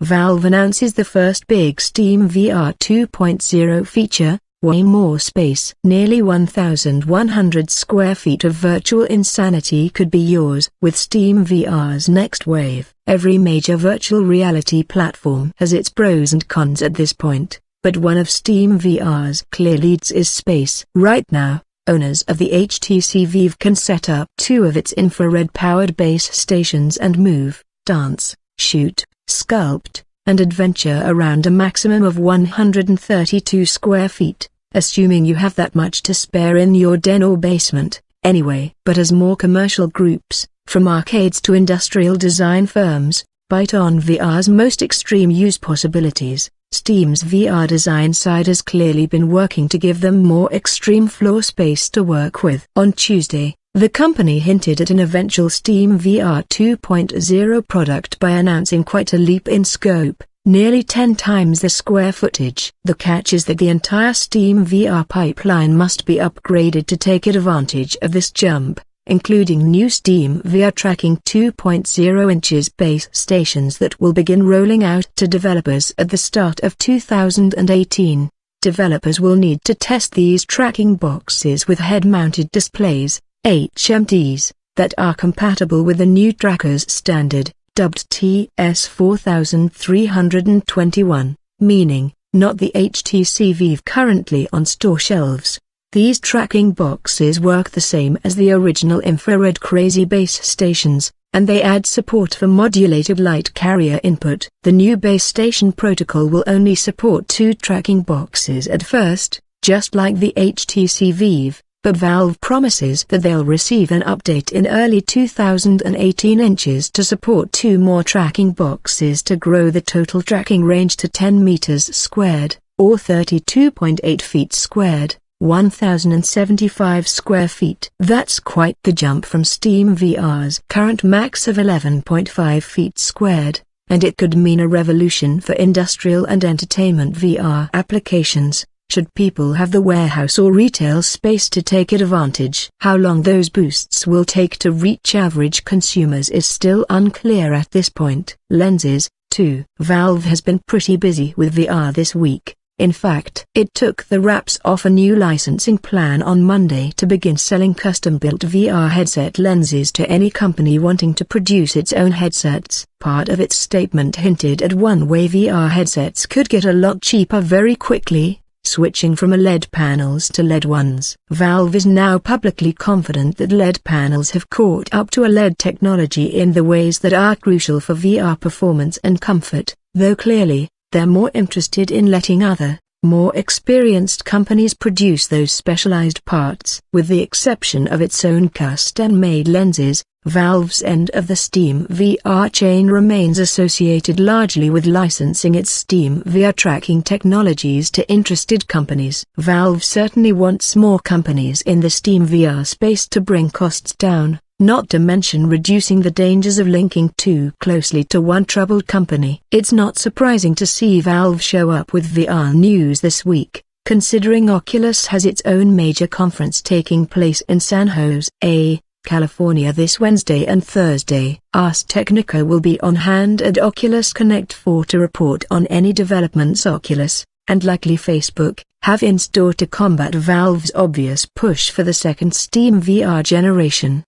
Valve announces the first big SteamVR 2.0 feature, Waaay more space. Nearly 1,100 square feet of virtual insanity could be yours with SteamVR's next wave. Every major virtual reality platform has its pros and cons at this point, but one of SteamVR's clear leads is space. Right now, owners of the HTC Vive can set up 2 of its infrared-powered base stations and move, dance, shoot, sculpt, and adventure around a maximum of 132 square feet, assuming you have that much to spare in your den or basement, anyway. But as more commercial groups, from arcades to industrial design firms, bite on VR's most extreme use possibilities, Steam's VR design side has clearly been working to give them more extreme floor space to work with. On Tuesday, the company hinted at an eventual SteamVR 2.0 product by announcing quite a leap in scope, nearly 10 times the square footage. The catch is that the entire SteamVR pipeline must be upgraded to take advantage of this jump, including new SteamVR tracking 2.0 inches base stations that will begin rolling out to developers at the start of 2018. Developers will need to test these tracking boxes with head-mounted displays, HMDs, that are compatible with the new trackers standard, dubbed TS4321, meaning, not the HTC Vive currently on store shelves. These tracking boxes work the same as the original infrared crazy base stations, and they add support for modulated light carrier input. The new base station protocol will only support 2 tracking boxes at first, just like the HTC Vive, but Valve promises that they'll receive an update in early 2018 inches to support 2 more tracking boxes to grow the total tracking range to 10 meters squared, or 32.8 feet squared. 1,075 square feet. That's quite the jump from SteamVR's current max of 11.5 feet squared, and it could mean a revolution for industrial and entertainment VR applications, should people have the warehouse or retail space to take advantage. How long those boosts will take to reach average consumers is still unclear at this point. Lenses, too. Valve has been pretty busy with VR this week. In fact, it took the wraps off a new licensing plan on Monday to begin selling custom-built VR headset lenses to any company wanting to produce its own headsets. Part of its statement hinted at one way VR headsets could get a lot cheaper very quickly, switching from OLED panels to LED ones. Valve is now publicly confident that LED panels have caught up to OLED technology in the ways that are crucial for VR performance and comfort, though clearly, they're more interested in letting other, more experienced companies produce those specialized parts. With the exception of its own custom-made lenses, Valve's end of the SteamVR chain remains associated largely with licensing its SteamVR tracking technologies to interested companies. Valve certainly wants more companies in the SteamVR space to bring costs down, not to mention reducing the dangers of linking too closely to one troubled company. It's not surprising to see Valve show up with VR news this week, considering Oculus has its own major conference taking place in San Jose, California this Wednesday and Thursday. Ars Technica will be on hand at Oculus Connect 4 to report on any developments Oculus, and likely Facebook, have in store to combat Valve's obvious push for the second SteamVR generation.